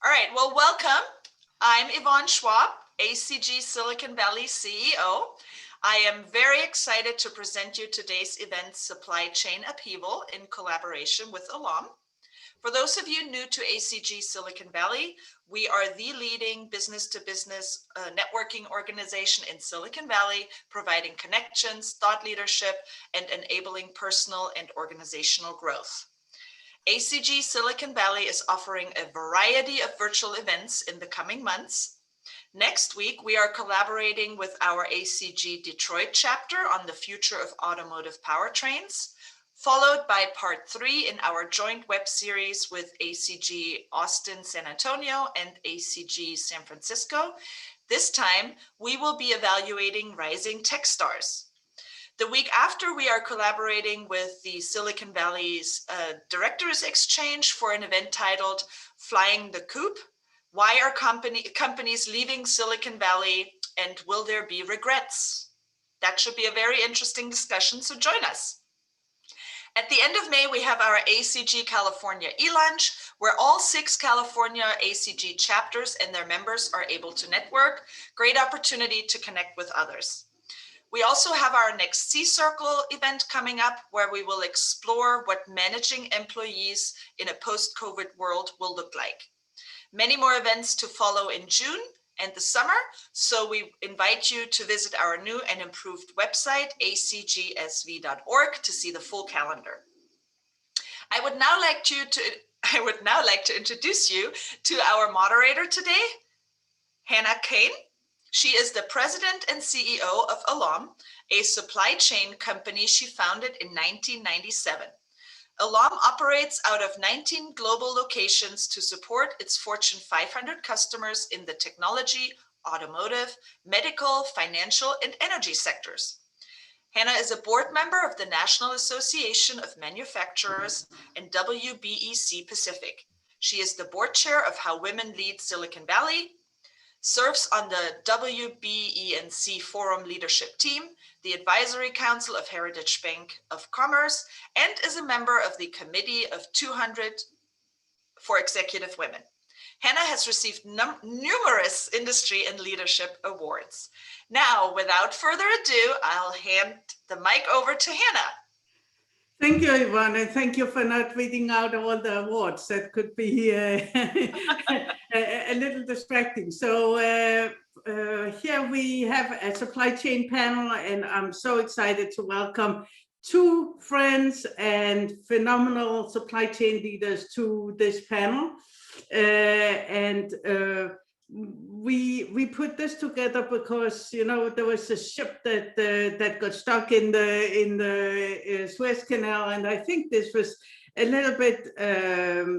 All right, well, welcome. I'm Yvonne Schwab, ACG Silicon Valley CEO. I am very excited to present you today's event, Supply Chain Upheaval, in collaboration with Alam. For those of you new to ACG Silicon Valley, we are the leading business-to-business networking organization in Silicon Valley, providing connections, thought leadership, and enabling personal and organizational growth. ACG Silicon Valley is offering a variety of virtual events in the coming months. Next week, we are collaborating with our ACG Detroit chapter on the future of automotive powertrains, followed by part 3 in our joint web series with ACG Austin, San Antonio, and ACG San Francisco. This time, we will be evaluating rising tech stars. The week after, we are collaborating with the Silicon Valley's Directors Exchange for an event titled Flying the Coop. Why are companies leaving Silicon Valley, and will there be regrets? That should be a very interesting discussion, so join us. At the end of May, we have our ACG California e-lunch, where all 6 California ACG chapters and their members are able to network. Great opportunity to connect with others. We also have our next C-Circle event coming up, where we will explore what managing employees in a post-COVID world will look like. Many more events to follow in June and the summer, so we invite you to visit our new and improved website, acgsv.org, to see the full calendar. I would now like to introduce you to our moderator today, Hannah Kane. She is the president and CEO of Alam, a supply chain company she founded in 1997. Alam operates out of 19 global locations to support its Fortune 500 customers in the technology, automotive, medical, financial, and energy sectors. Hannah is a board member of the National Association of Manufacturers and WBEC Pacific. She is the board chair of How Women Lead Silicon Valley, serves on the WBENC Forum Leadership Team, the Advisory Council of Heritage Bank of Commerce, and is a member of the Committee of 200 for Executive Women. Hannah has received numerous industry and leadership awards. Now, without further ado, I'll hand the mic over to Hannah. Thank you, Yvonne, and thank you for not reading out all the awards. That could be a little distracting. So here we have a supply chain panel, and I'm so excited to welcome 2 friends and phenomenal supply chain leaders to this panel. We put this together because, you know, there was a ship that got stuck in the Suez Canal, and I think this was a little bit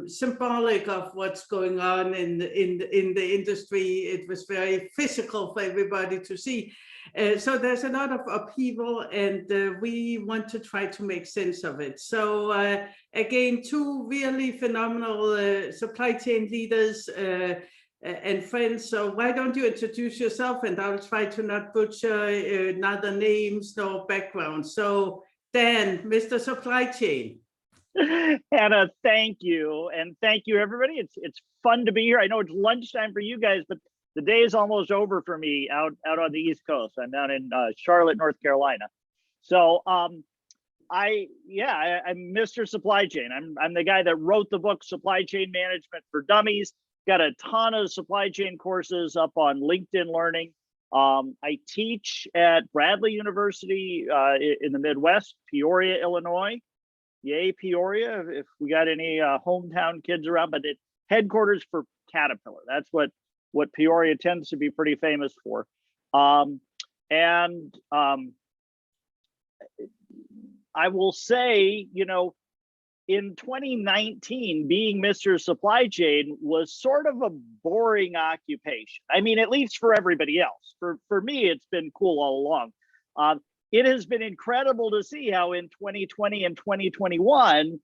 symbolic of what's going on in the industry. It was very physical for everybody to see. So there's a lot of upheaval, and we want to try to make sense of it. So again, 2 really phenomenal supply chain leaders and friends. So why don't you introduce yourself, and I'll try to not butcher neither names nor background. So Dan, Mr. Supply Chain. Hannah, thank you. And thank you, everybody. It's fun to be here. I know it's lunchtime for you guys, but the day is almost over for me out on the East Coast. I'm down in Charlotte, North Carolina. So I'm Mr. Supply Chain. I'm the guy that wrote the book Supply Chain Management for Dummies. Got a ton of supply chain courses up on LinkedIn Learning. I teach at Bradley University in the Midwest, Peoria, Illinois. Yay, Peoria, if we got any hometown kids around, but it's headquarters for Caterpillar. That's what Peoria tends to be pretty famous for. I will say, you know, in 2019, being Mr. Supply Chain was sort of a boring occupation. I mean, at least for everybody else. For me, it's been cool all along. It has been incredible to see how in 2020 and 2021,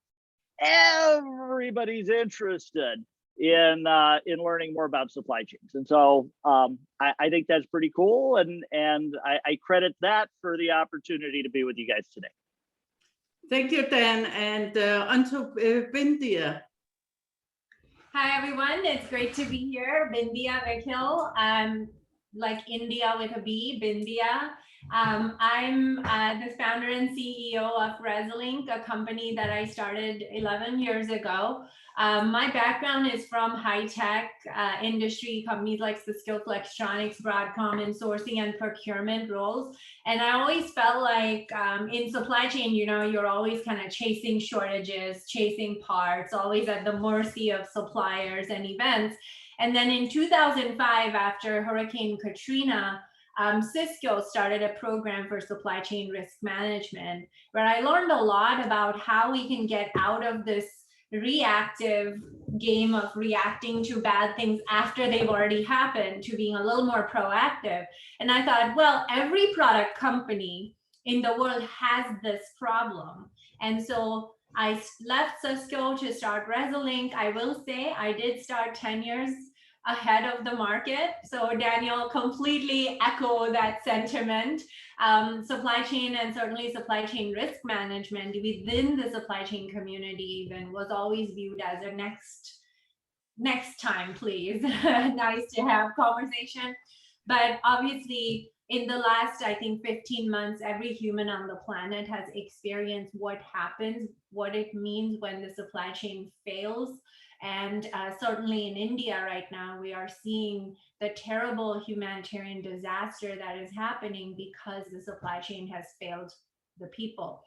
everybody's interested in learning more about supply chains. And so I think that's pretty cool. And I credit that for the opportunity to be with you guys today. Thank you, Dan. And on to Bindia. Hi, everyone. It's great to be here. Bindia Vekhil. Like India with a B, Bindia. I'm the founder and CEO of rethink, a company that I started 11 years ago. My background is from high-tech industry companies like Cisco Electronics, Broadcom, in sourcing and procurement roles. And I always felt like in supply chain, you know, you're always kind of chasing shortages, chasing parts, always at the mercy of suppliers and events. And then in 2005, after Hurricane Katrina, Cisco started a program for supply chain risk management, where I learned a lot about how we can get out of this reactive game of reacting to bad things after they've already happened to being a little more proactive. And I thought, well, every product company in the world has this problem. And so I left Cisco to start rethink. I will say I did start 10 years ahead of the market. So Daniel, completely echo that sentiment. Supply chain and certainly supply chain risk management within the supply chain community even was always viewed as a next time, please. Nice to have conversation. But obviously in the last, I think 15 months, every human on the planet has experienced what happens, what it means when the supply chain fails. And certainly in India right now, we are seeing the terrible humanitarian disaster that is happening because the supply chain has failed the people.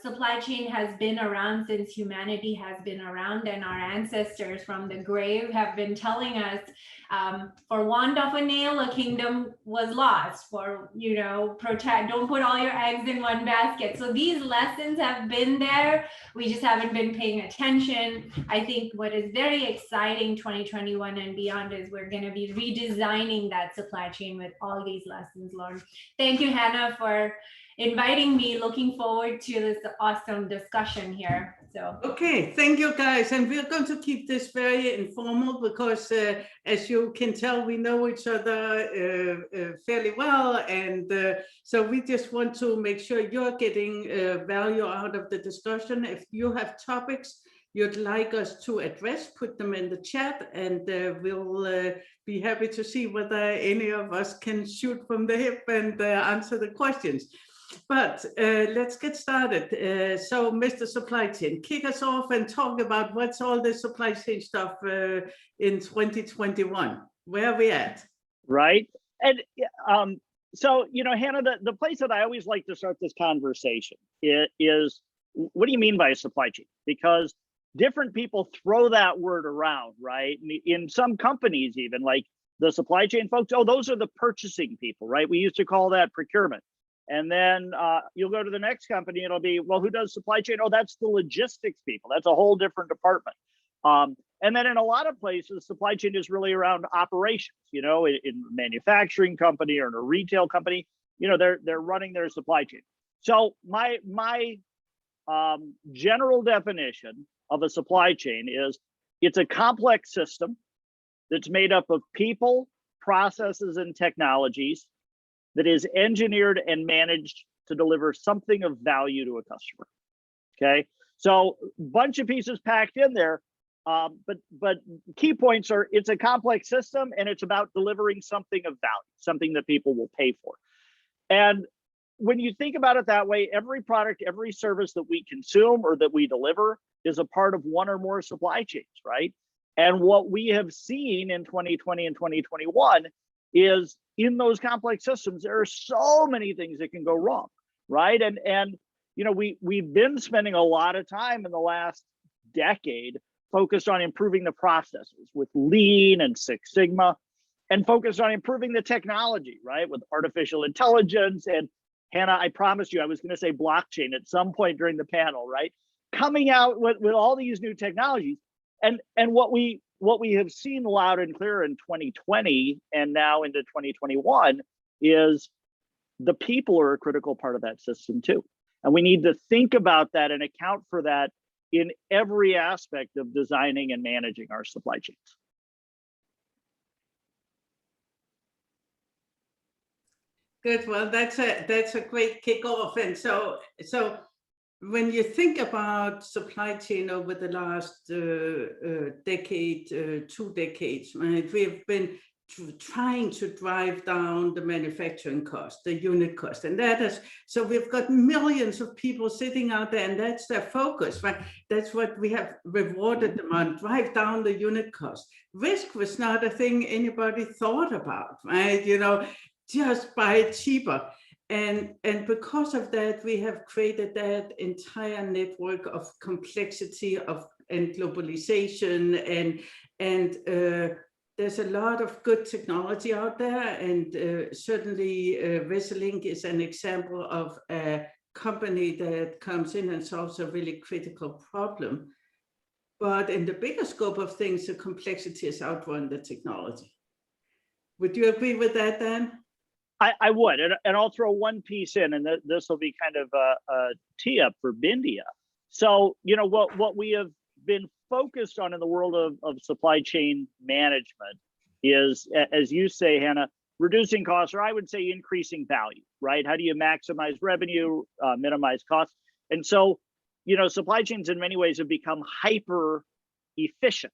Supply chain has been around since humanity has been around, and our ancestors from the grave have been telling us, for want of a nail, a kingdom was lost. For, you know, protect, don't put all your eggs in one basket. So these lessons have been there. We just haven't been paying attention. I think what is very exciting 2021 and beyond is we're going to be redesigning that supply chain with all these lessons learned. Thank you, Hannah, for inviting me. Looking forward to this awesome discussion here. So okay, thank you guys, and we're going to keep this very informal because as you can tell, we know each other fairly well, and so we just want to make sure you're getting value out of the discussion. If you have topics you'd like us to address, put them in the chat, and we'll be happy to see whether any of us can shoot from the hip and answer the questions. But let's get started. So, Mr. Supply Chain, kick us off and talk about what's all this supply chain stuff in 2021. Where are we at? Right. And so, you know, Hannah, the place that I always like to start this conversation is what do you mean by a supply chain? Because different people throw that word around, right? In some companies, even like the supply chain folks, oh, those are the purchasing people, right? We used to call that procurement. And then you'll go to the next company, it'll be, well, who does supply chain? Oh, that's the logistics people. That's a whole different department. And then in a lot of places, supply chain is really around operations, you know, in a manufacturing company or in a retail company, you know, they're running their supply chain. So my general definition of a supply chain is it's a complex system that's made up of people, processes, and technologies that is engineered and managed to deliver something of value to a customer. Okay, so bunch of pieces packed in there, but key points are it's a complex system and it's about delivering something of value, something that people will pay for. And when you think about it that way, every product, every service that we consume or that we deliver is a part of one or more supply chains, right? And what we have seen in 2020 and 2021 is in those complex systems, there are so many things that can go wrong, right? And you know, we've been spending a lot of time in the last decade focused on improving the processes with Lean and Six Sigma, and focused on improving the technology, right? With artificial intelligence. And Hannah, I promised you I was going to say blockchain at some point during the panel, right? Coming out with all these new technologies. And what we have seen loud and clear in 2020 and now into 2021 is the people are a critical part of that system too. And we need to think about that and account for that in every aspect of designing and managing our supply chains. Good. Well, that's a great kickoff. And so when you think about supply chain over the last decade, 2 decades, right, we've been trying to drive down the manufacturing cost, the unit cost, and that is, so we've got millions of people sitting out there, and that's their focus, right? That's what we have rewarded them on, drive down the unit cost. Risk was not a thing anybody thought about, right? You know, just buy it cheaper. And because of that, we have created that entire network of complexity and globalization, and there's a lot of good technology out there, and certainly Rethink is an example of a company that comes in and solves a really critical problem. But in the bigger scope of things, the complexity has outrun the technology. Would you agree with that, Dan? I would, and I'll throw one piece in, and this will be kind of a tee up for Bindia. So, you know, what we have been focused on in the world of supply chain management is, as you say, Hannah, reducing costs, or I would say increasing value, right? How do you maximize revenue, minimize costs? And so, you know, supply chains in many ways have become hyper efficient,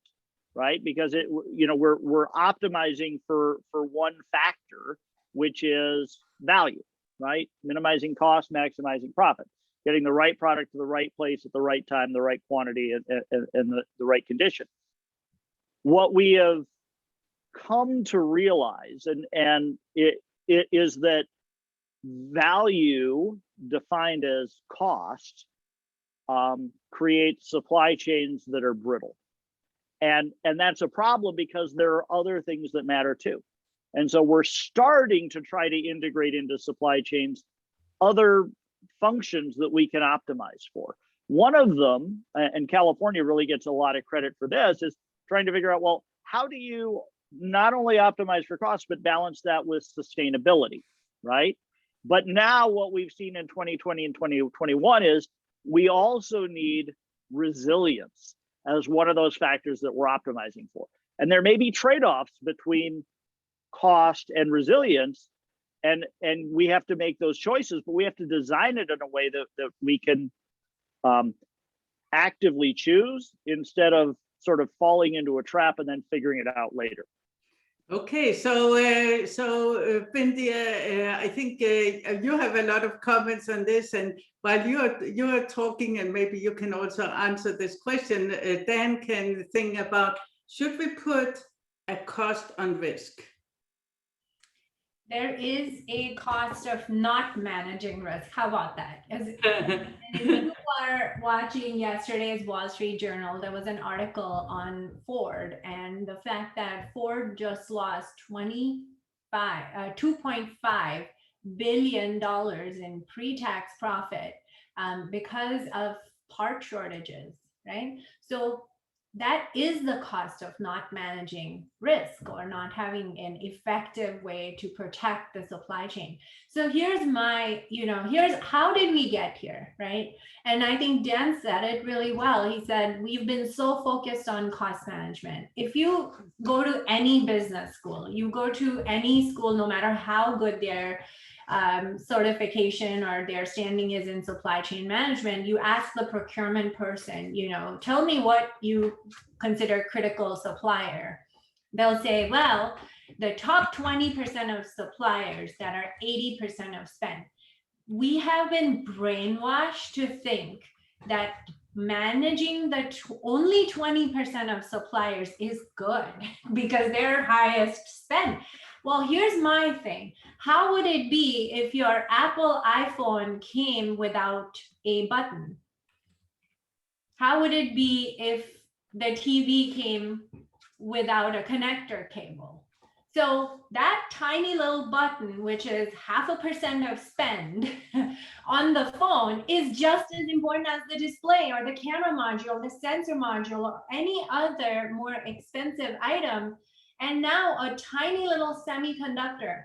right? Because you know, we're optimizing for one factor, which is value, right? Minimizing cost, maximizing profit, getting the right product to the right place at the right time, the right quantity, and the right condition. What we have come to realize, and it is that value defined as cost creates supply chains that are brittle. And that's a problem because there are other things that matter too. And so we're starting to try to integrate into supply chains other functions that we can optimize for. One of them, and California really gets a lot of credit for this, is trying to figure out, well, how do you not only optimize for cost, but balance that with sustainability, right? But now what we've seen in 2020 and 2021 is we also need resilience as one of those factors that we're optimizing for. And there may be trade-offs between cost and resilience, and we have to make those choices, but we have to design it in a way that we can actively choose instead of sort of falling into a trap and then figuring it out later. Okay, so Bindia, I think you have a lot of comments on this, and while you're talking, and maybe you can also answer this question, Dan can think about, should we put a cost on risk? There is a cost of not managing risk. How about that? If you are watching yesterday's Wall Street Journal, there was an article on Ford and the fact that Ford just lost $2.5 billion in pre-tax profit because of part shortages, right? So that is the cost of not managing risk or not having an effective way to protect the supply chain. So here's here's how did we get here, right? And I think Dan said it really well. He said, we've been so focused on cost management. If you go to any business school, you go to any school, no matter how good their certification or their standing is in supply chain management, you ask the procurement person, tell me what you consider critical supplier. They'll say, well, the top 20% of suppliers that are 80% of spend. We have been brainwashed to think that managing the only 20% of suppliers is good because they're highest spend. Well, here's my thing. How would it be if your Apple iPhone came without a button? How would it be if the TV came without a connector cable? So that tiny little button, which is 0.5% of spend on the phone, is just as important as the display or the camera module, the sensor module, or any other more expensive item. And now a tiny little semiconductor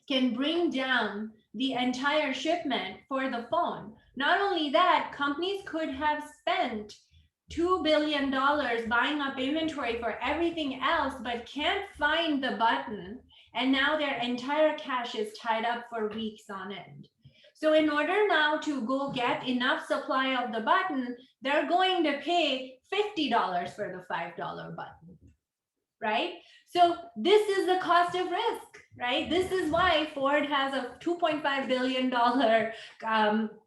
can bring down the entire shipment for the phone. Not only that, companies could have spent $2 billion buying up inventory for everything else, but can't find the button. And now their entire cash is tied up for weeks on end. So in order now to go get enough supply of the button, they're going to pay $50 for the $5 button, right? So this is the cost of risk, right? This is why Ford has a $2.5 billion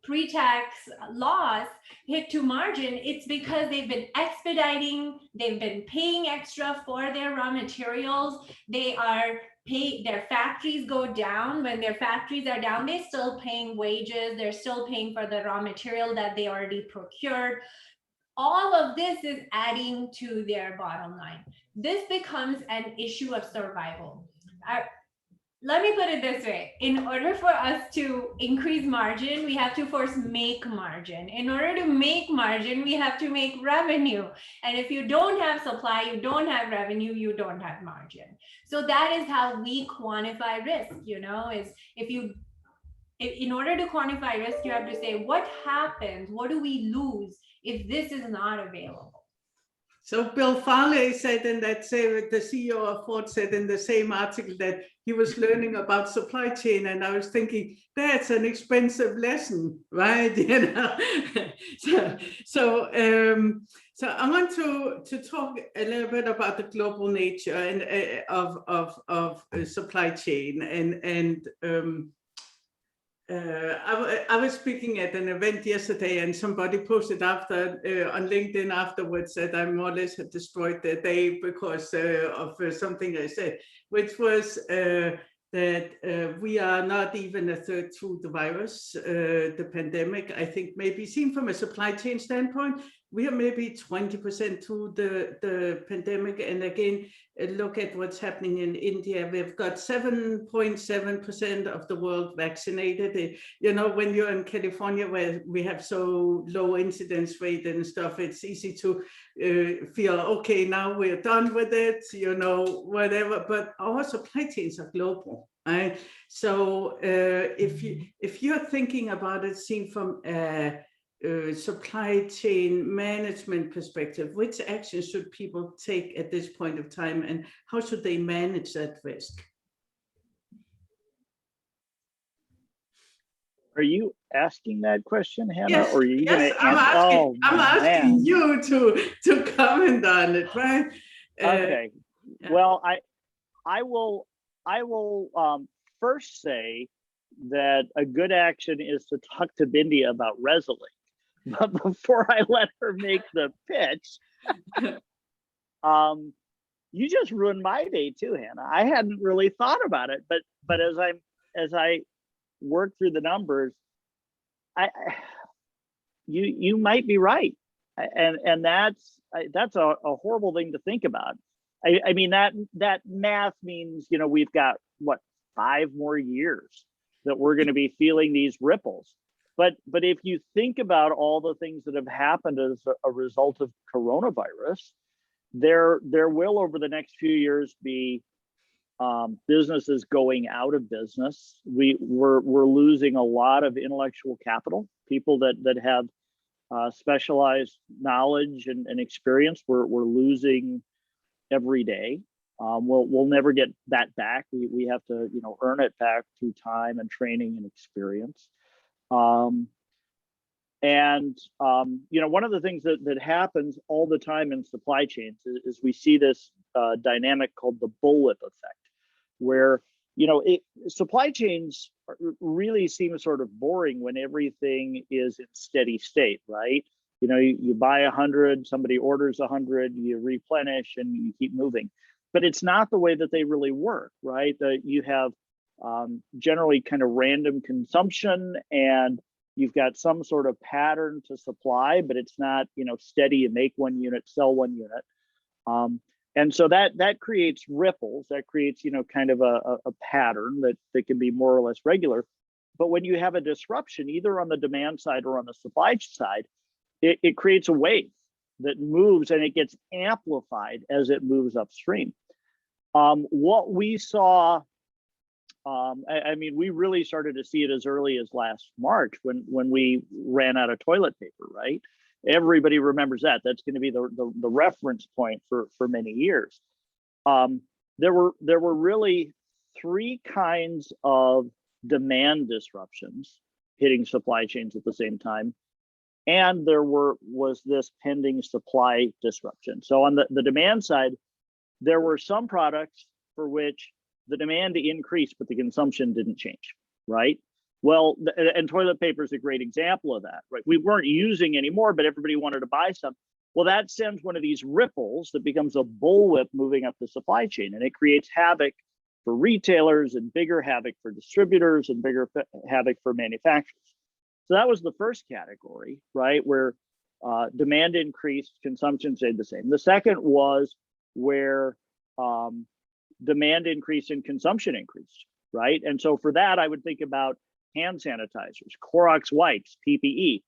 pre-tax loss hit to margin. It's because they've been expediting, they've been paying extra for their raw materials. They are their factories go down. When their factories are down, they're still paying wages. They're still paying for the raw material that they already procured. All of this is adding to their bottom line. This becomes an issue of survival. Let me put it this way. In order for us to increase margin, we have to first make margin. In order to make margin, we have to make revenue. And if you don't have supply, you don't have revenue, you don't have margin. So that is how we quantify risk, is in order to quantify risk, you have to say, what happens? What do we lose if this is not available? So Bill Farley said in that the CEO of Ford said in the same article that he was learning about supply chain, and I was thinking that's an expensive lesson, right? So I want to talk a little bit about the global nature and of supply chain and. I was speaking at an event yesterday, and somebody posted after on LinkedIn afterwards that I more or less had destroyed the day because of something I said, which was that we are not even a third through the virus, the pandemic. I think maybe seen from a supply chain standpoint, we are maybe 20% through the pandemic. And again, look at what's happening in India. We've got 7.7% of the world vaccinated. When you're in California, where we have so low incidence rate and stuff, it's easy to feel, okay, now we're done with it, whatever. But our supply chains are global, right? So if you're thinking about it, seen from supply chain management perspective, which actions should people take at this point of time, and how should they manage that risk? Are you asking that question, Hannah, yes, or are you going to answer? I'm asking you to comment on it, right? Okay. Well, I will first say that a good action is to talk to Bindi about Resolink. But before I let her make the pitch, you just ruined my day too, Hannah. I hadn't really thought about it, but as I work through the numbers, you might be right, and that's a horrible thing to think about. I mean that math means we've got what 5 more years that we're going to be feeling these ripples. But if you think about all the things that have happened as a result of coronavirus, there will over the next few years be businesses going out of business. We're losing a lot of intellectual capital, people that have specialized knowledge and experience. We're losing every day. We'll never get that back. We have to earn it back through time and training and experience. One of the things that happens all the time in supply chains is we see this dynamic called the bullwhip effect, where supply chains really seem sort of boring when everything is in steady state, right? You buy 100, somebody orders 100, you replenish and you keep moving. But it's not the way that they really work, right? You have generally kind of random consumption, and you've got some sort of pattern to supply, but it's not steady. You make 1 unit, sell 1 unit, and so that creates ripples. That creates kind of a pattern that can be more or less regular. But when you have a disruption, either on the demand side or on the supply side, it creates a wave that moves, and it gets amplified as it moves upstream. What we saw, I mean, we really started to see it as early as last March when we ran out of toilet paper, right? Everybody remembers that. That's going to be the reference point for many years. There were really 3 kinds of demand disruptions hitting supply chains at the same time. And there was this pending supply disruption. So on the demand side, there were some products for which the demand increased, but the consumption didn't change, right? Well, and toilet paper is a great example of that, right? We weren't using anymore, but everybody wanted to buy some. Well, that sends one of these ripples that becomes a bullwhip moving up the supply chain, and it creates havoc for retailers and bigger havoc for distributors and bigger havoc for manufacturers. So that was the first category, right? Where demand increased, consumption stayed the same. The second was where demand increased and consumption increased, right? And so for that, I would think about hand sanitizers, Clorox wipes, PPE.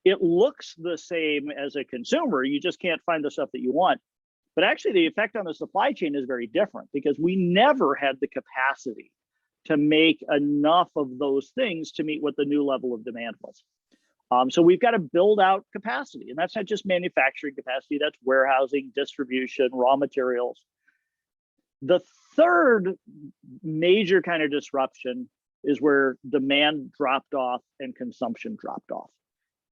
It looks the same as a consumer, you just can't find the stuff that you want. But actually the effect on the supply chain is very different because we never had the capacity to make enough of those things to meet what the new level of demand was. So we've got to build out capacity, and that's not just manufacturing capacity, that's warehousing, distribution, raw materials. The third major kind of disruption is where demand dropped off and consumption dropped off.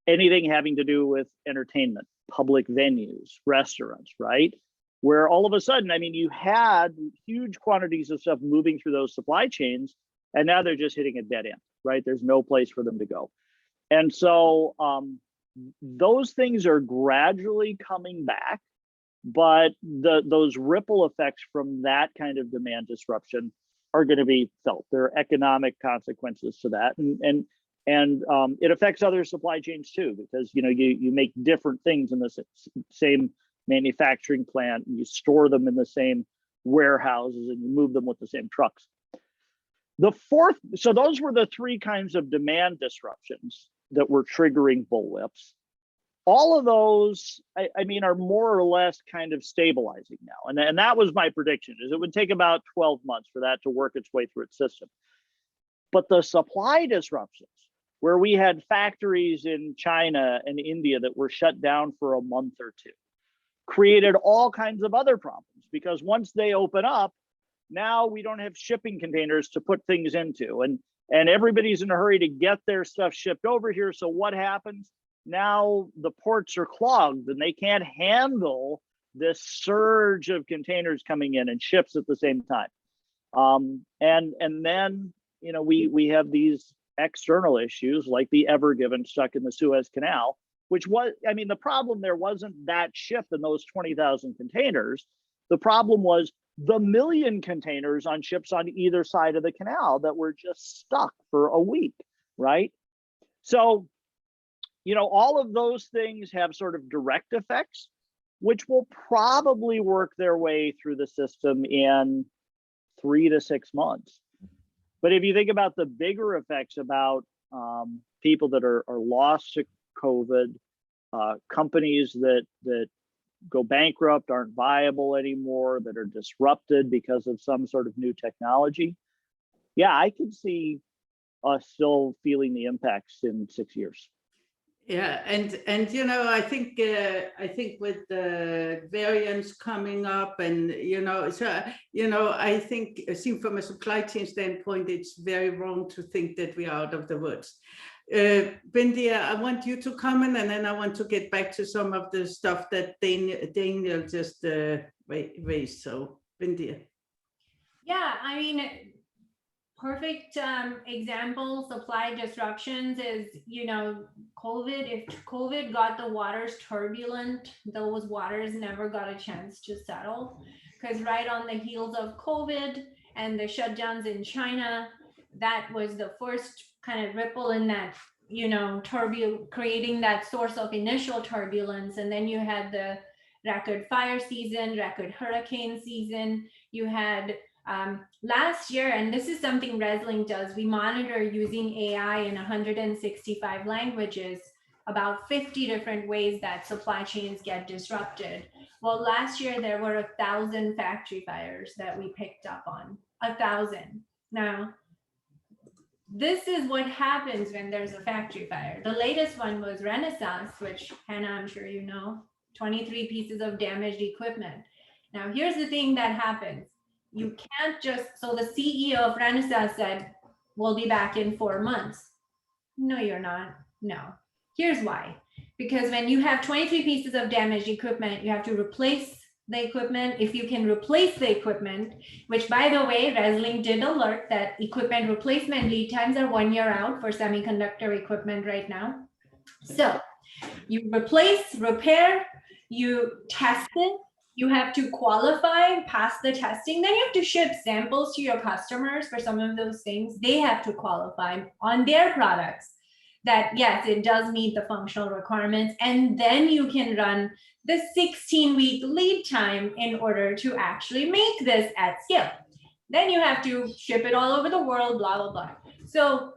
Anything having to do with entertainment, public venues, restaurants, right? Where all of a sudden, I mean, you had huge quantities of stuff moving through those supply chains, and now they're just hitting a dead end, right? There's no place for them to go. And so those things are gradually coming back, but those ripple effects from that kind of demand disruption are going to be felt. There are economic consequences to that, and it affects other supply chains too, because you make different things in the same manufacturing plant, and you store them in the same warehouses, and you move them with the same trucks. The fourth, so those were the three kinds of demand disruptions that were triggering bullwhips. All of those, I mean, are more or less kind of stabilizing now. And that was my prediction, is it would take about 12 months for that to work its way through its system. But the supply disruptions, where we had factories in China and India that were shut down for a month or two, created all kinds of other problems, because once they open up, now we don't have shipping containers to put things into, and everybody's in a hurry to get their stuff shipped over here. So what happens? Now the ports are clogged and they can't handle this surge of containers coming in and ships at the same time. And then we have these external issues like the Ever Given stuck in the Suez Canal, which was, I mean, the problem there wasn't that ship and those 20,000 containers. The problem was the million containers on ships on either side of the canal that were just stuck for a week, right? So, all of those things have sort of direct effects, which will probably work their way through the system in 3 to 6 months. But if you think about the bigger effects about people that are lost to COVID, companies that go bankrupt, aren't viable anymore, that are disrupted because of some sort of new technology, yeah, I could see us still feeling the impacts in 6 years. Yeah, and I think with the variants coming up, and I think, seen from a supply chain standpoint, it's very wrong to think that we are out of the woods. Bindia, I want you to comment, and then I want to get back to some of the stuff that Daniel just raised. So, Bindia. Yeah, I mean, perfect example, supply disruptions is, COVID. If COVID got the waters turbulent, those waters never got a chance to settle, because right on the heels of COVID and the shutdowns in China, that was the first kind of ripple in that, creating that source of initial turbulence. And then you had the record fire season, record hurricane season. You had last year, and this is something Reslink does, we monitor using AI in 165 languages, about 50 different ways that supply chains get disrupted. Well, last year there were 1,000 factory fires that we picked up on, 1,000. Now, this is what happens when there's a factory fire. The latest one was Renaissance, which Hannah, I'm sure 23 pieces of damaged equipment. Now, here's the thing that happens. You can't just, so the CEO of Renaissance said, we'll be back in 4 months. No, you're not. No. Here's why. Because when you have 23 pieces of damaged equipment, you have to replace the equipment. If you can replace the equipment, which by the way, Reslink did alert that equipment replacement lead times are 1 year out for semiconductor equipment right now. So you replace, repair, you test it, you have to qualify, pass the testing, then you have to ship samples to your customers for some of those things. They have to qualify on their products that yes, it does meet the functional requirements. And then you can run the 16-week lead time in order to actually make this at scale. Then you have to ship it all over the world, blah, blah, blah. So,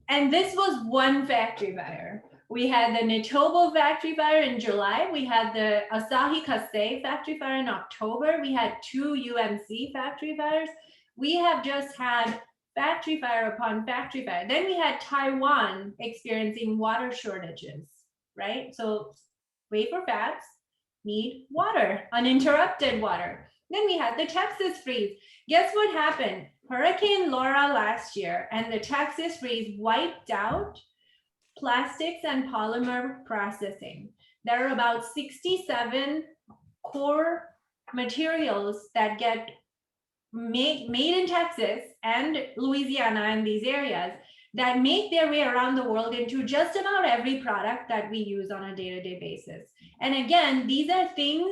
and this was one factory fire. We had the Nitobo factory fire in July. We had the Asahi Kasei factory fire in October. We had 2 UMC factory fires. We have just had factory fire upon factory fire. Then we had Taiwan experiencing water shortages, right? So wafer fabs need water, uninterrupted water. Then we had the Texas freeze. Guess what happened? Hurricane Laura last year and the Texas freeze wiped out plastics and polymer processing. There are about 67 core materials that get made in Texas and Louisiana and these areas that make their way around the world into just about every product that we use on a day-to-day basis. And again, these are things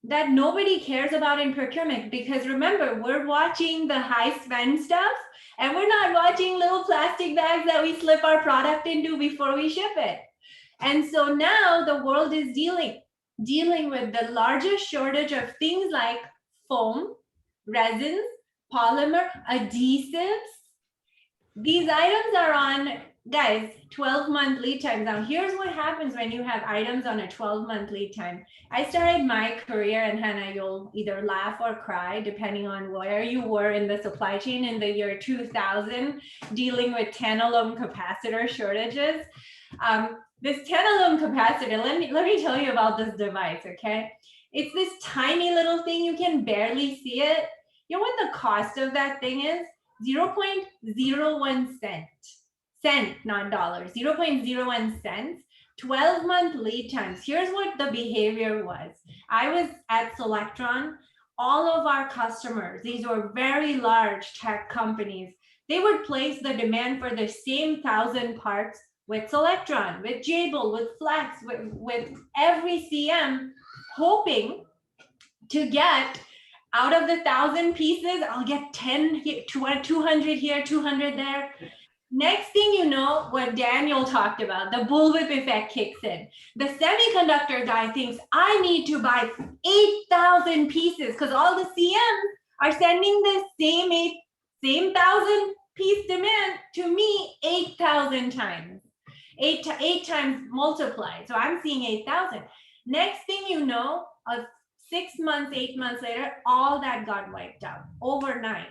that nobody cares about in procurement, because remember, we're watching the high spend stuff and we're not watching little plastic bags that we slip our product into before we ship it. And so now the world is dealing with the largest shortage of things like foam, resins, polymer, adhesives. These items are on, guys, 12-month lead times. Now, here's what happens when you have items on a 12-month lead time. I started my career, and Hannah, you'll either laugh or cry, depending on where you were in the supply chain in the year 2000, dealing with tantalum capacitor shortages. This tantalum capacitor, let me tell you about this device, okay? It's this tiny little thing, you can barely see it. You know what the cost of that thing is? 0.01 cent, not dollars, 0.01 cents, 12-month lead times. Here's what the behavior was. I was at Selectron. All of our customers, these were very large tech companies, they would place the demand for the same 1,000 parts with Selectron, with Jabil, with Flex, with every CM, hoping to get out of the 1,000 pieces, I'll get 10 here, 200 here, 200 there. Next thing you know, what Daniel talked about, the bullwhip effect kicks in. The semiconductor guy thinks, I need to buy 8,000 pieces because all the CMs are sending the same 1,000 piece demand to me 8,000 times. Eight times multiplied. So I'm seeing 8,000. Next thing you know, 6 months, 8 months later, all that got wiped out overnight.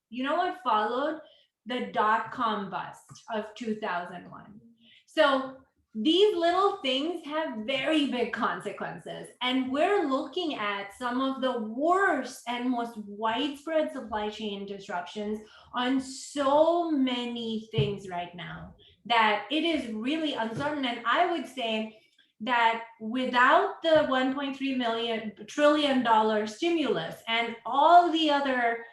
You know what followed? The dot-com bust of 2001. So these little things have very big consequences. And we're looking at some of the worst and most widespread supply chain disruptions on so many things right now that it is really uncertain. And I would say that without the $1.3 trillion stimulus and all the other,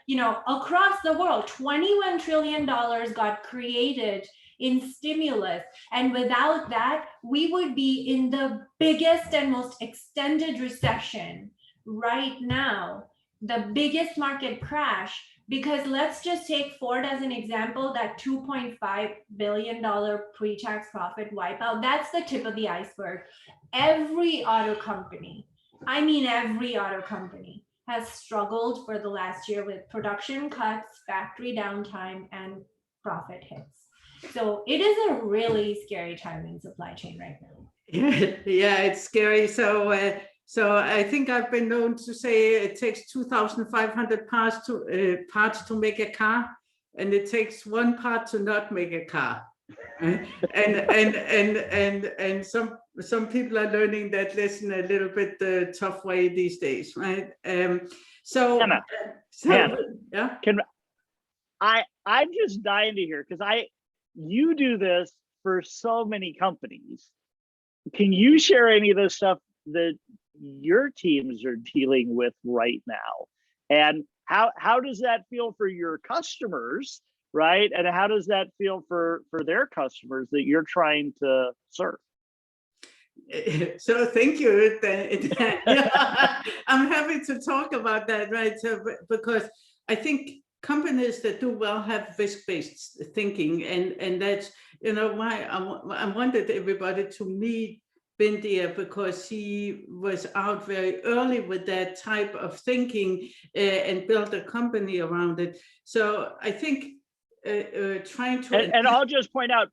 across the world, $21 trillion got created in stimulus. And without that, we would be in the biggest and most extended recession right now, the biggest market crash. Because let's just take Ford as an example, that $2.5 billion pre-tax profit wipeout, that's the tip of the iceberg. Every auto company, every auto company has struggled for the last year with production cuts, factory downtime, and profit hits. So it is a really scary time in supply chain right now. Yeah, it's scary. So I think I've been known to say it takes 2,500 parts to make a car, and it takes one part to not make a car. And some people are learning that lesson a little bit the tough way these days, right? Hannah, yeah. I'm just dying to hear, because you do this for so many companies. Can you share any of the stuff that your teams are dealing with right now? And how does that feel for your customers, right? And how does that feel for their customers that you're trying to serve? So thank you. Yeah, I'm happy to talk about that, right? So, because I think companies that do well have risk-based thinking, and that's, you know, why I wanted everybody to meet Bindia, because he was out very early with that type of thinking and built a company around it. So I think trying to... And I'll just point out,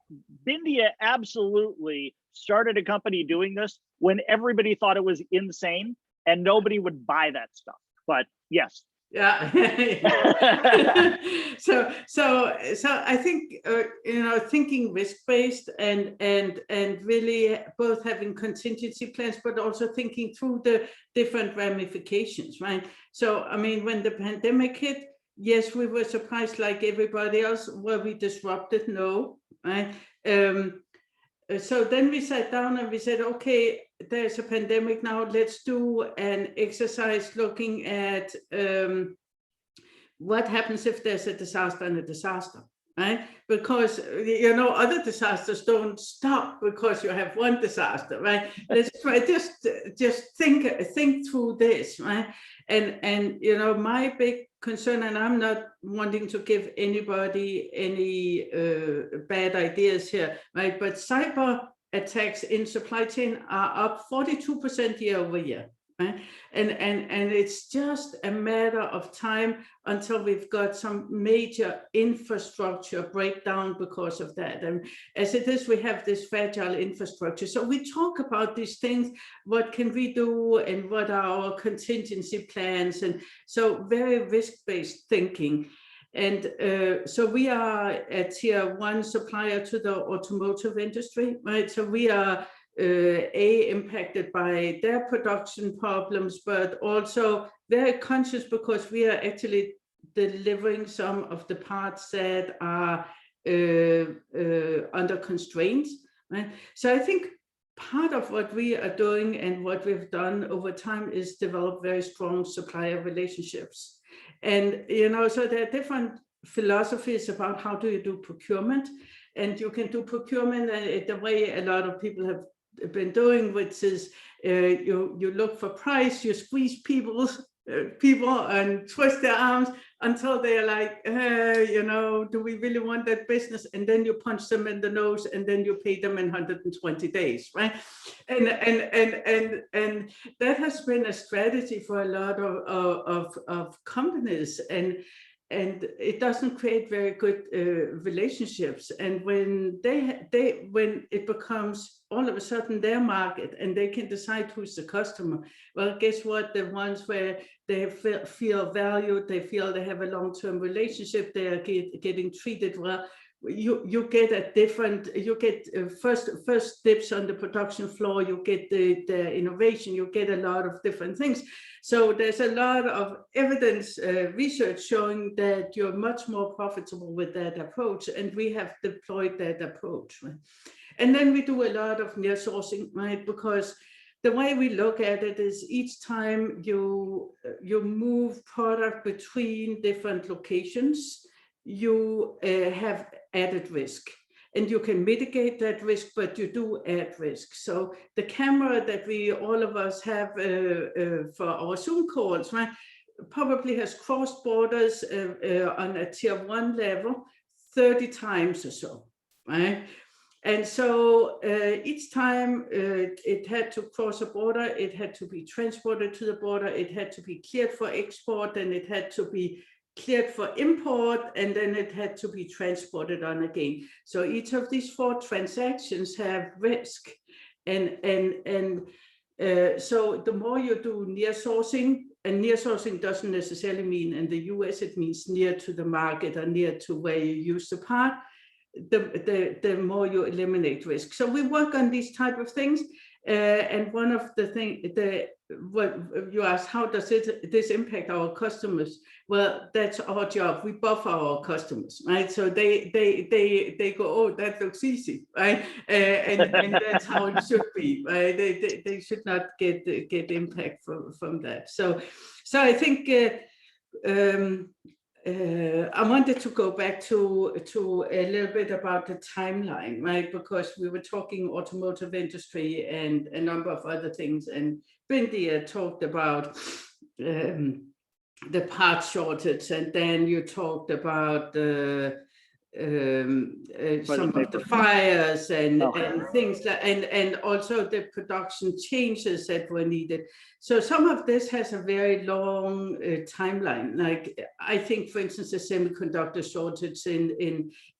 Bindia absolutely started a company doing this when everybody thought it was insane and nobody would buy that stuff. But yes. Yeah. so I think you know, thinking risk-based and really both having contingency plans, but also thinking through the different ramifications, right? So I mean, when the pandemic hit, yes, we were surprised like everybody else. Were we disrupted? No, right? So then we sat down and we said, okay, there's a pandemic now. Let's do an exercise looking at what happens if there's a disaster and a disaster, right? Because, you know, other disasters don't stop because you have one disaster, right? Let's try just think through this, right? And you know, my big concern, and I'm not wanting to give anybody any bad ideas here, right? But cyber attacks in supply chain are up 42% year over year. Right? And it's just a matter of time until we've got some major infrastructure breakdown because of that. And as it is, we have this fragile infrastructure. So we talk about these things, what can we do and what are our contingency plans? And so very risk-based thinking. And so we are a tier 1 supplier to the automotive industry, right? So we are impacted by their production problems, but also very conscious because we are actually delivering some of the parts that are under constraints, right? So I think part of what we are doing and what we've done over time is develop very strong supplier relationships. And, you know, so there are different philosophies about how do you do procurement, and you can do procurement the way a lot of people have been doing, which is you look for price, you squeeze people and twist their arms until they're like, you know, do we really want that business? And then you punch them in the nose, and then you pay them in 120 days, right? And that has been a strategy for a lot of companies, and it doesn't create very good relationships. And when when it becomes all of a sudden their market and they can decide who's the customer, well, guess what? The ones where they feel valued, they feel they have a long-term relationship, they are getting treated well. You get a different, you get first dips on the production floor, you get the innovation, you get a lot of different things. So there's a lot of evidence, research showing that you're much more profitable with that approach, and we have deployed that approach. Right? And then we do a lot of near sourcing, right? Because the way we look at it is each time you move product between different locations, you have added risk, and you can mitigate that risk, but you do add risk. So the camera that all of us have for our Zoom calls, right, probably has crossed borders on a tier 1 level 30 times or so, right? And so each time it had to cross a border, it had to be transported to the border, it had to be cleared for export, and it had to be cleared for import, and then it had to be transported on again. So each of these 4 transactions have risk. And so the more you do near sourcing, and near sourcing doesn't necessarily mean in the US, it means near to the market or near to where you use the part, the more you eliminate risk. So we work on these type of things. And one of the what you asked, how does this impact our customers? Well, that's our job. We buffer our customers, right? So they go, oh, that looks easy, right? And that's how it should be, right? They should not get impact from that. So I think I wanted to go back to a little bit about the timeline, right? Because we were talking automotive industry and a number of other things, and Bindia talked about the part shortage, and then you talked about some of the fires and things that, and also the production changes that were needed. So some of this has a very long timeline. Like I think, for instance, the semiconductor shortage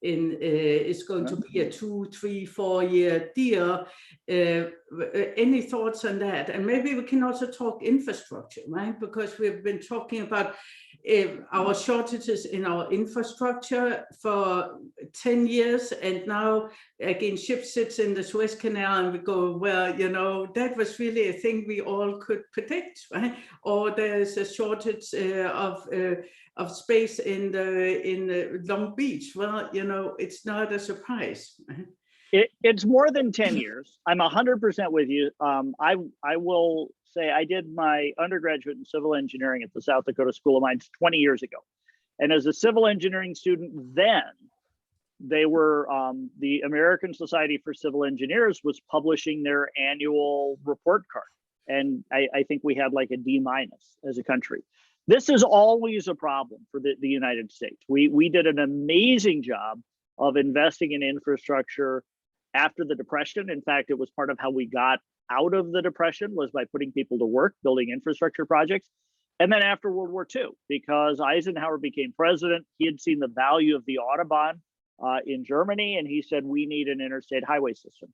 is going to be a 2, 3, 4 year deal. Any thoughts on that? And maybe we can also talk infrastructure, right? Because we've been talking about our shortages in our infrastructure for 10 years, and now again ship sits in the Suez Canal and we go, well, you know, that was really a thing we all could predict, right? Or there's a shortage of space in the Long Beach. Well, you know, it's not a surprise. It's more than 10 years. I'm 100% with you. I will say I did my undergraduate in civil engineering at the South Dakota School of Mines 20 years ago. And as a civil engineering student then, they were, the American Society for Civil Engineers was publishing their annual report card. And I think we had like a D- as a country. This is always a problem for the United States. We did an amazing job of investing in infrastructure after the Depression. In fact, it was part of how we got out of the Depression, was by putting people to work, building infrastructure projects. And then after World War II, because Eisenhower became president, he had seen the value of the Autobahn in Germany, and he said, we need an interstate highway system.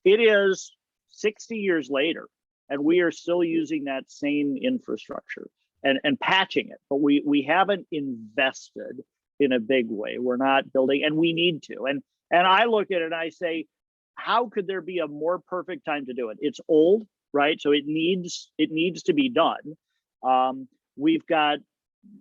It is 60 years later, and we are still using that same infrastructure and patching it, but we haven't invested in a big way. We're not building, and we need to. And I look at it and I say, how could there be a more perfect time to do it? It's old, right? So it needs to be done. We've got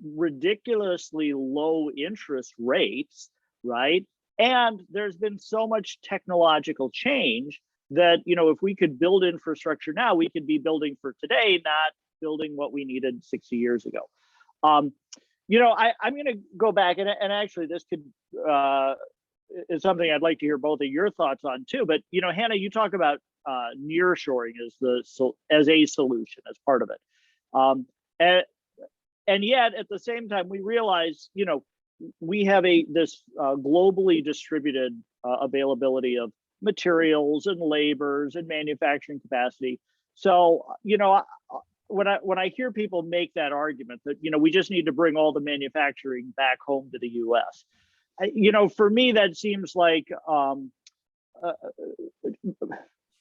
ridiculously low interest rates, right? And there's been so much technological change that, you know, if we could build infrastructure now, we could be building for today, not building what we needed 60 years ago. You know, I'm going to go back and actually this could is something I'd like to hear both of your thoughts on too. But, you know, Hannah, you talk about nearshoring as a solution, as part of it. And yet at the same time, we realize, you know, we have this globally distributed availability of materials and labors and manufacturing capacity. So, you know, when I hear people make that argument that, you know, we just need to bring all the manufacturing back home to the US, you know, for me, that seems like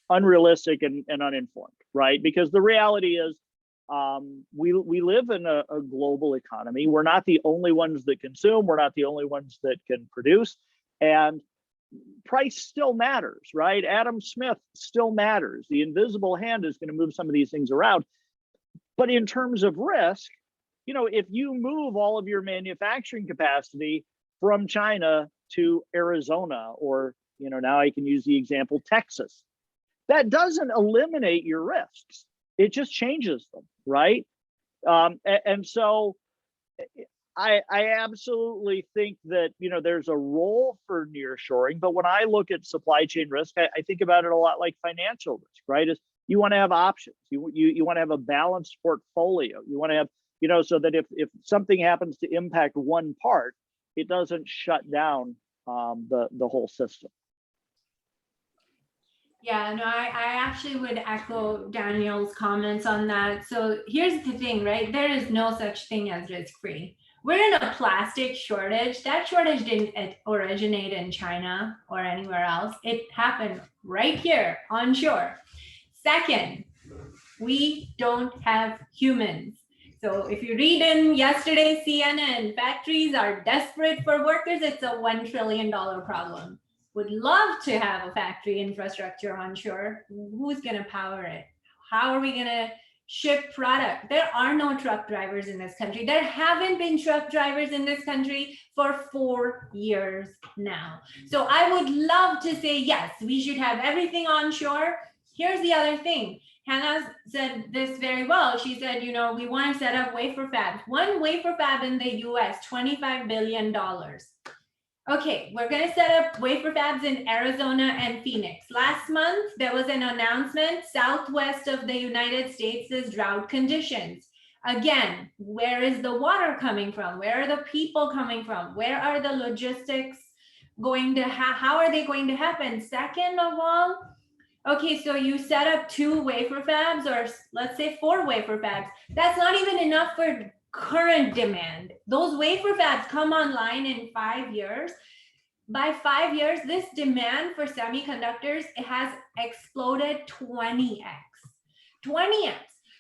unrealistic and uninformed, right? Because the reality is we live in a global economy. We're not the only ones that consume. We're not the only ones that can produce. And price still matters, right? Adam Smith still matters. The invisible hand is going to move some of these things around. But in terms of risk, you know, if you move all of your manufacturing capacity from China to Arizona, or, you know, now I can use the example, Texas, that doesn't eliminate your risks. It just changes them, right? And so I absolutely think that, you know, there's a role for nearshoring, but when I look at supply chain risk, I think about it a lot like financial risk, right? Is you want to have options. You want to have a balanced portfolio. You want to have, you know, so that if something happens to impact one part, it doesn't shut down the whole system. Yeah, no, I actually would echo Daniel's comments on that. So here's the thing, right? There is no such thing as risk-free. We're in a plastic shortage. That shortage didn't originate in China or anywhere else. It happened right here on shore. Second, we don't have humans. So if you read in yesterday's CNN, factories are desperate for workers. It's a $1 trillion problem. Would love to have a factory infrastructure onshore. Who's going to power it? How are we going to ship product. There are no truck drivers in this country. There haven't been truck drivers in this country for 4 years now. So I would love to say, yes, we should have everything onshore. Here's the other thing. Hannah said this very well. She said, you know, we want to set up wafer fabs. One wafer fab in the US, $25 billion. Okay, we're going to set up wafer fabs in Arizona and Phoenix. Last month, there was an announcement, southwest of the United States is drought conditions. Again, where is the water coming from? Where are the people coming from? Where are the logistics going to, how are they going to happen? Second of all, okay, so you set up 2 wafer fabs, or let's say 4 wafer fabs. That's not even enough for current demand. Those wafer fabs come online in 5 years. By 5 years, this demand for semiconductors, it has exploded 20x. 20x.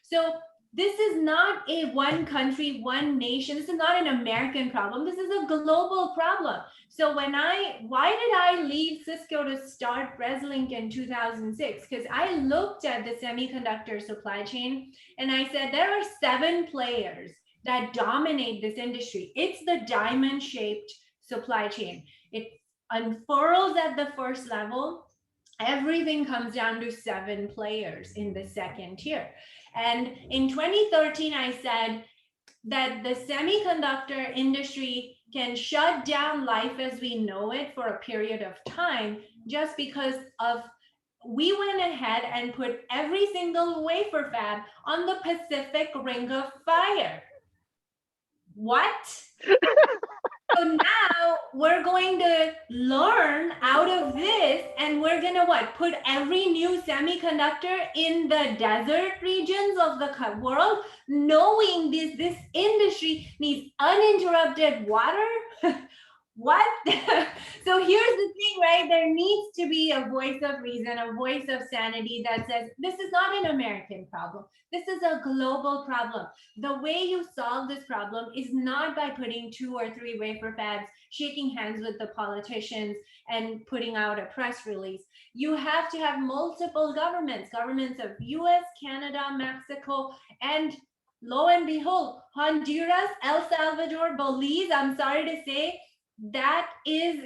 So this is not a one country, one nation. This is not an American problem. This is a global problem. So why did I leave Cisco to start Reslink in 2006? Because I looked at the semiconductor supply chain and I said, there are 7 players that dominate this industry. It's the diamond-shaped supply chain. It unfurls at the first level. Everything comes down to 7 players in the second tier. And in 2013, I said that the semiconductor industry can shut down life as we know it for a period of time just because of we went ahead and put every single wafer fab on the Pacific Ring of Fire. What? So now we're going to learn out of this, and we're going to what? Put every new semiconductor in the desert regions of the world, knowing this industry needs uninterrupted water. What? So here's the thing, right? There needs to be a voice of reason, a voice of sanity that says, this is not an American problem. This is a global problem. The way you solve this problem is not by putting 2 or 3 wafer fabs, shaking hands with the politicians and putting out a press release. You have to have multiple governments of US, Canada, Mexico, and lo and behold, Honduras, El Salvador, Belize, I'm sorry to say, that is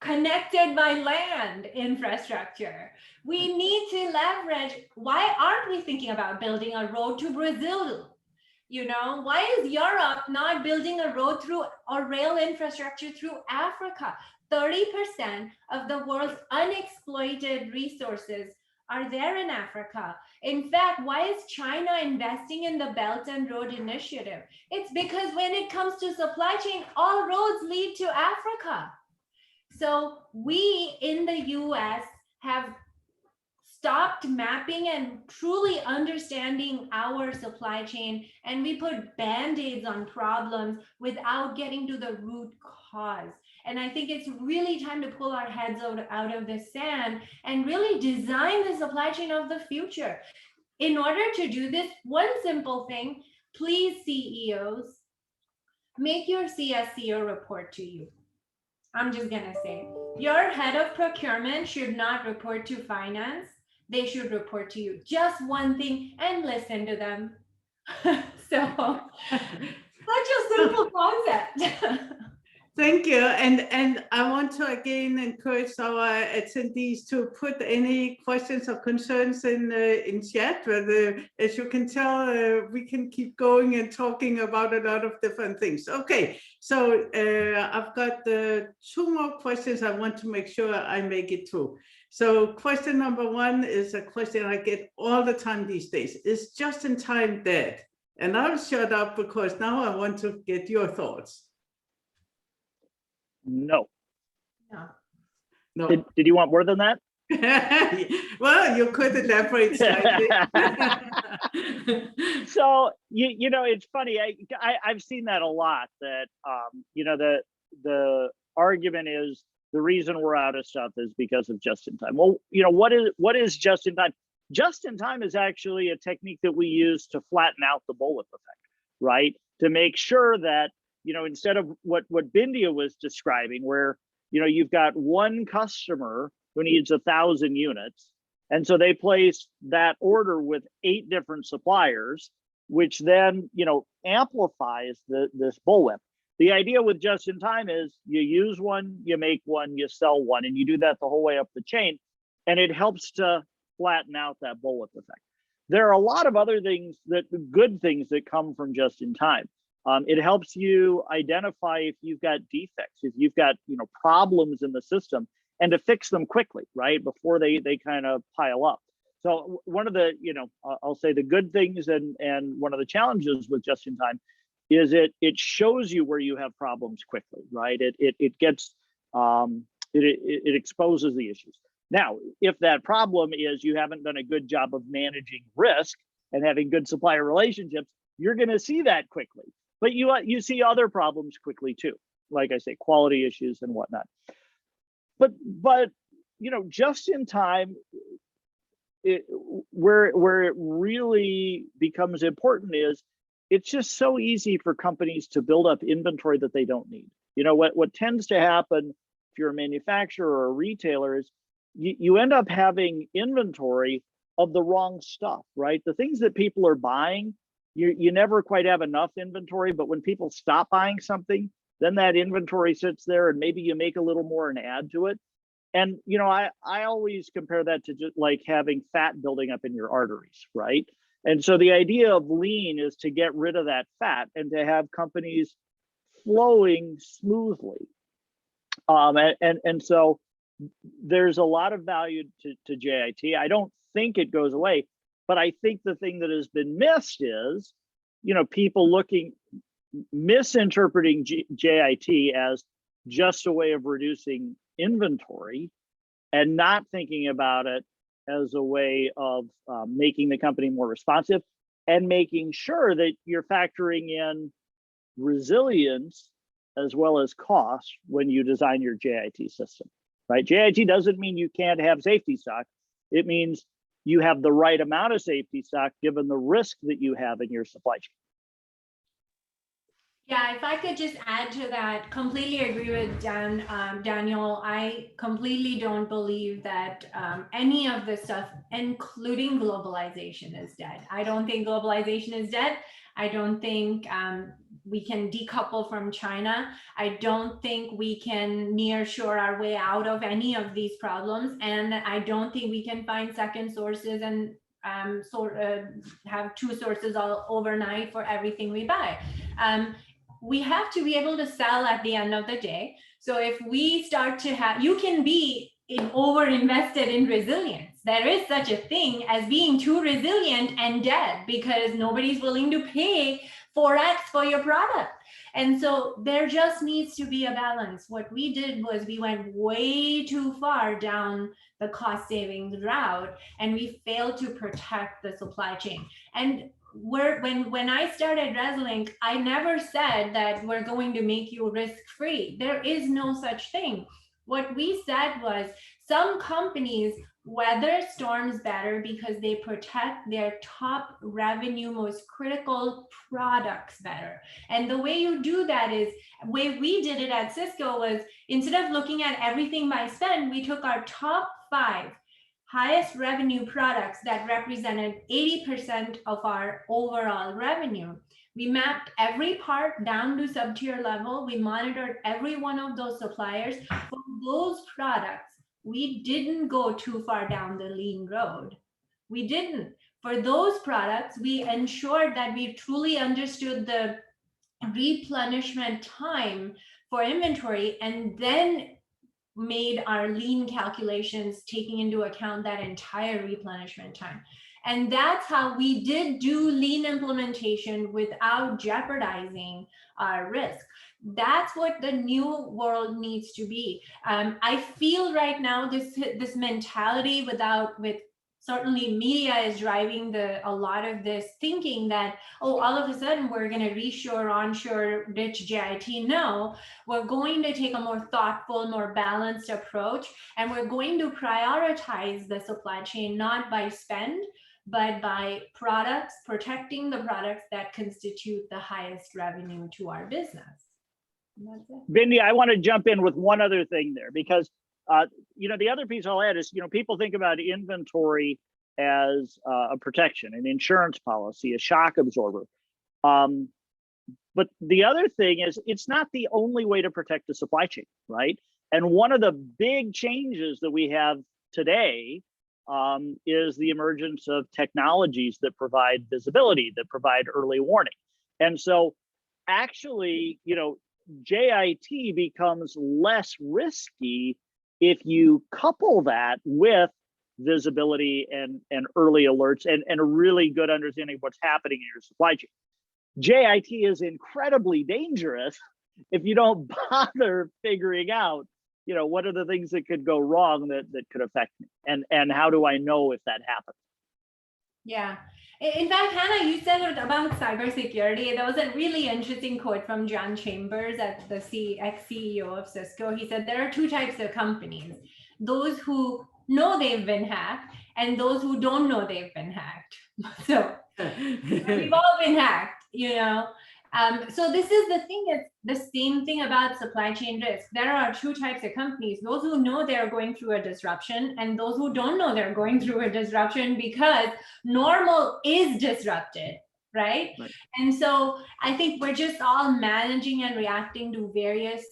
connected by land infrastructure. We need to leverage. Why aren't we thinking about building a road to Brazil? You know, why is Europe not building a road through or rail infrastructure through Africa? 30% of the world's unexploited resources are there in Africa. In fact, why is China investing in the Belt and Road Initiative? It's because when it comes to supply chain, all roads lead to Africa. So we in the US have stopped mapping and truly understanding our supply chain, and we put band-aids on problems without getting to the root cause. And I think it's really time to pull our heads out of the sand and really design the supply chain of the future. In order to do this, one simple thing, please CEOs, make your CSCO report to you. I'm just gonna say, your head of procurement should not report to finance. They should report to you. Just one thing, and listen to them. So, such a simple concept. Thank you. And I want to again encourage our attendees to put any questions or concerns in chat. But as you can tell, we can keep going and talking about a lot of different things. Okay, so I've got 2 more questions. I want to make sure I make it through. So question number 1 is a question I get all the time these days. Is just-in-time dead? And I'll shut up because now I want to get your thoughts. No. No. Did you want more than that? Well, you could elaborate slightly. So you know, it's funny. I've seen that a lot. That you know, the argument is the reason we're out of stuff is because of just-in-time. Well, you know, what is just-in-time? Just-in-time is actually a technique that we use to flatten out the bullet effect, right? To make sure that, you know, instead of what Bindia was describing, where, you know, you've got one customer who needs 1,000 units, And so they place that order with 8 different suppliers, which then, amplifies this bullwhip. The idea with just in time is you use one, you make one, you sell one, and you do that the whole way up the chain. And it helps to flatten out that bullwhip effect. There are a lot of other things good things that come from just in time. It helps you identify if you've got defects, if you've got problems in the system, and to fix them quickly, right, before they kind of pile up. So one of the, I'll say the good things and one of the challenges with just in time is it shows you where you have problems quickly, right? It gets it exposes the issues. Now, if that problem is you haven't done a good job of managing risk and having good supplier relationships, you're going to see that quickly. But you see other problems quickly too, like I say, quality issues and whatnot. But just in time, where it really becomes important is it's just so easy for companies to build up inventory that they don't need. What tends to happen if you're a manufacturer or a retailer is you end up having inventory of the wrong stuff, right? The things that people are buying, you never quite have enough inventory, but when people stop buying something, then that inventory sits there and maybe you make a little more and add to it. And, I always compare that to just like having fat building up in your arteries, right? And so the idea of lean is to get rid of that fat and to have companies flowing smoothly. And so there's a lot of value to JIT. I don't think it goes away, but I think the thing that has been missed is, people misinterpreting JIT as just a way of reducing inventory and not thinking about it as a way of making the company more responsive and making sure that you're factoring in resilience as well as cost when you design your JIT system, right? JIT doesn't mean you can't have safety stock. It means you have the right amount of safety stock given the risk that you have in your supply chain. Yeah, if I could just add to that, completely agree with Daniel. I completely don't believe that any of the stuff, including globalization, is dead. I don't think globalization is dead. I don't think we can decouple from China. I don't think we can nearshore our way out of any of these problems. And I don't think we can find second sources and have 2 sources all overnight for everything we buy. We have to be able to sell at the end of the day. So if we start to have, you can be over invested in resilience. There is such a thing as being too resilient and dead because nobody's willing to pay 4x for your product. And so there just needs to be a balance. What we did was we went way too far down the cost savings route and we failed to protect the supply chain. And when I started Reslink, I never said that we're going to make you risk-free. There is no such thing. What we said was some companies weather storms better because they protect their top revenue, most critical products better. And the way you do that is, the way we did it at Cisco was instead of looking at everything by spend, we took our top 5 highest revenue products that represented 80% of our overall revenue. We mapped every part down to sub-tier level. We monitored every one of those suppliers. For those products, we didn't go too far down the lean road. We didn't. For those products, we ensured that we truly understood the replenishment time for inventory and then made our lean calculations taking into account that entire replenishment time. And that's how we did do lean implementation without jeopardizing our risk. That's what the new world needs to be. I feel right now this mentality with certainly media is driving a lot of this thinking that, oh, all of a sudden we're going to reshore, onshore, rich JIT. No, we're going to take a more thoughtful, more balanced approach, and we're going to prioritize the supply chain, not by spend, but by products, protecting the products that constitute the highest revenue to our business. Bindi, I want to jump in with one other thing there, because The other piece I'll add is, people think about inventory as a protection, an insurance policy, a shock absorber. But the other thing is, it's not the only way to protect the supply chain, right? And one of the big changes that we have today is the emergence of technologies that provide visibility, that provide early warning. And so actually, JIT becomes less risky if you couple that with visibility and early alerts and a really good understanding of what's happening in your supply chain. JIT is incredibly dangerous if you don't bother figuring out, what are the things that could go wrong that could affect me, and how do I know if that happens? Yeah. In fact, Hannah, you said about cybersecurity. There was a really interesting quote from John Chambers, the ex-CEO of Cisco. He said there are two types of companies: those who know they've been hacked and those who don't know they've been hacked. So we've all been hacked, So this is the thing. It's the same thing about supply chain risk. There are two types of companies: those who know they're going through a disruption and those who don't know they're going through a disruption because normal is disrupted, right? And so I think we're just all managing and reacting to various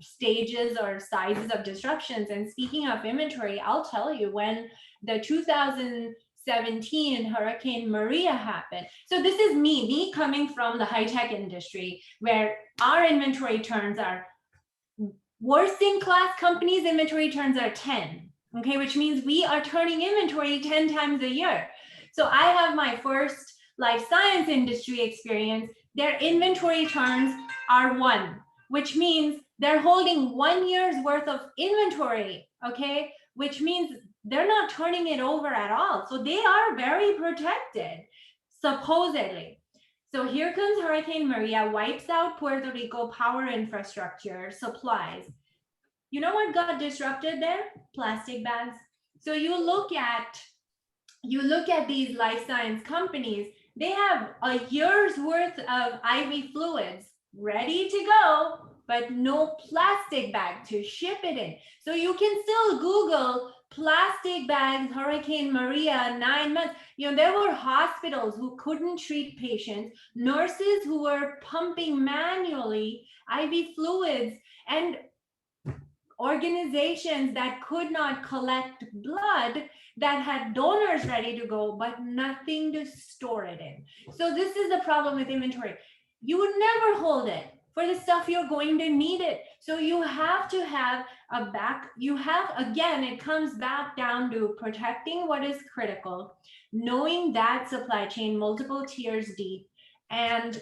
stages or sizes of disruptions. And speaking of inventory, I'll tell you, when the 2017 Hurricane Maria happened. So this is me coming from the high-tech industry, where our inventory turns are worst in class. Companies' inventory turns are 10, okay, which means we are turning inventory 10 times a year. So I have my first life science industry experience. Their inventory turns are 1, which means they're holding 1 year's worth of inventory, okay, which means they're not turning it over at all. So they are very protected, supposedly. So here comes Hurricane Maria, wipes out Puerto Rico power infrastructure, supplies. You know what got disrupted there? Plastic bags. So you look at these life science companies, they have a year's worth of IV fluids ready to go, but no plastic bag to ship it in. So you can still Google plastic bags, Hurricane Maria, 9 months. There were hospitals who couldn't treat patients, nurses who were pumping manually IV fluids, and organizations that could not collect blood, that had donors ready to go, but nothing to store it in. So this is the problem with inventory. You would never hold it for the stuff you're going to need it. So you have to have a back. Again, it comes back down to protecting what is critical, knowing that supply chain multiple tiers deep, and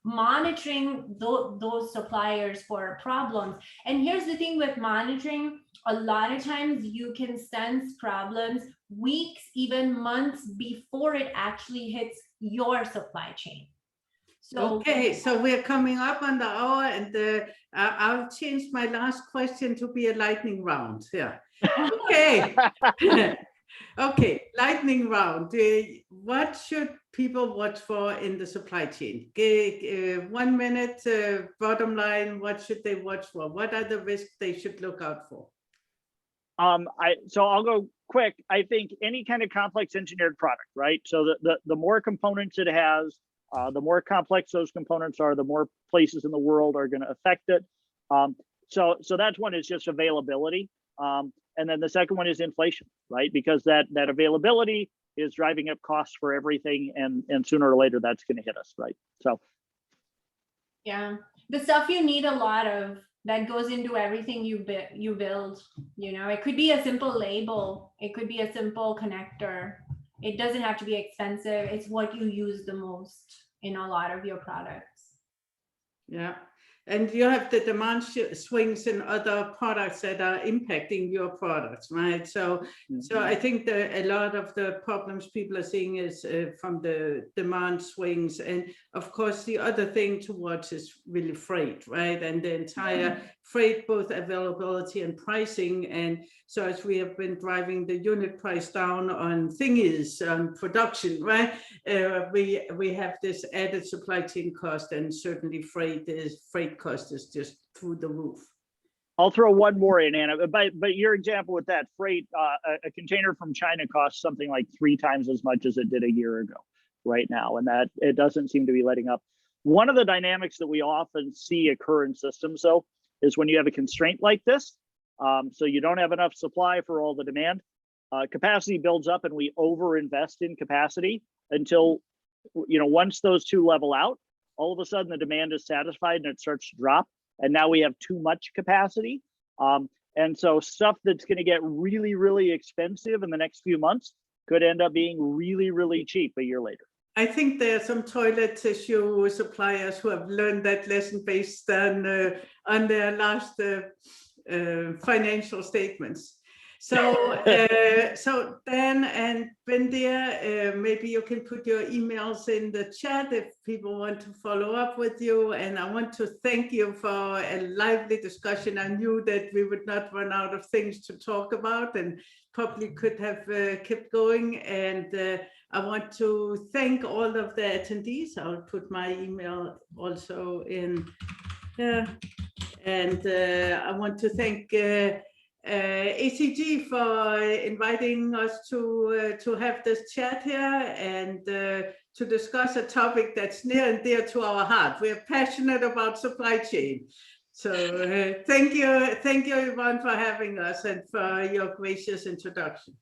monitoring those suppliers for problems. And here's the thing with monitoring: a lot of times you can sense problems weeks, even months before it actually hits your supply chain. So, okay, so we're coming up on the hour, and I'll change my last question to be a lightning round. Yeah. Okay. Okay, lightning round. What should people watch for in the supply chain? 1 minute, bottom line, what should they watch for? What are the risks they should look out for? So I'll go quick. I think any kind of complex engineered product, right? So the more components it has, the more complex those components are, the more places in the world are going to affect it. So that's one, is just availability. And then the second one is inflation, right? Because that availability is driving up costs for everything, and sooner or later that's going to hit us, right? So yeah, the stuff you need a lot of, that goes into everything you build. It could be a simple label, it could be a simple connector. It doesn't have to be expensive. It's what you use the most in a lot of your products. Yeah. And you have the demand swings in other products that are impacting your products, right? So I think that a lot of the problems people are seeing is from the demand swings. And of course, the other thing to watch is really freight, right? And the entire freight, both availability and pricing. And so as we have been driving the unit price down on thingies, production, right? We have this added supply chain cost, and certainly freight cost is just through the roof. I'll throw one more in, Anna. But your example with that freight, a container from China costs something like 3 times as much as it did a year ago right now, and that it doesn't seem to be letting up. One of the dynamics that we often see occur in systems, though, is when you have a constraint like this, so you don't have enough supply for all the demand, capacity builds up and we overinvest in capacity until, once those two level out, all of a sudden the demand is satisfied and it starts to drop. And now we have too much capacity. And so stuff that's going to get really, really expensive in the next few months could end up being really, really cheap a year later. I think there are some toilet tissue suppliers who have learned that lesson based on their last financial statements. So, so Dan and Bendia, maybe you can put your emails in the chat if people want to follow up with you. And I want to thank you for a lively discussion. I knew that we would not run out of things to talk about and probably could have kept going. And I want to thank all of the attendees. I'll put my email also in here. And I want to thank ACG for inviting us to have this chat here and to discuss a topic that's near and dear to our heart. We're passionate about supply chain. So thank you, Yvonne, for having us and for your gracious introduction.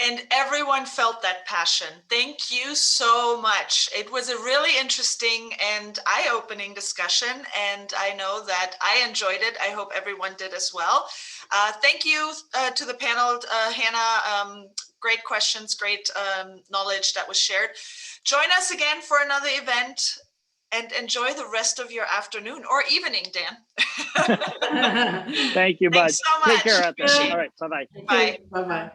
And everyone felt that passion. Thank you so much. It was a really interesting and eye-opening discussion, and I know that I enjoyed it. I hope everyone did as well. Thank you to the panel, Hannah. Great questions, great knowledge that was shared. Join us again for another event and enjoy the rest of your afternoon or evening, Dan. Thank you, bud. Thanks so much. Take care out there. All right, bye-bye. Bye. Bye-bye.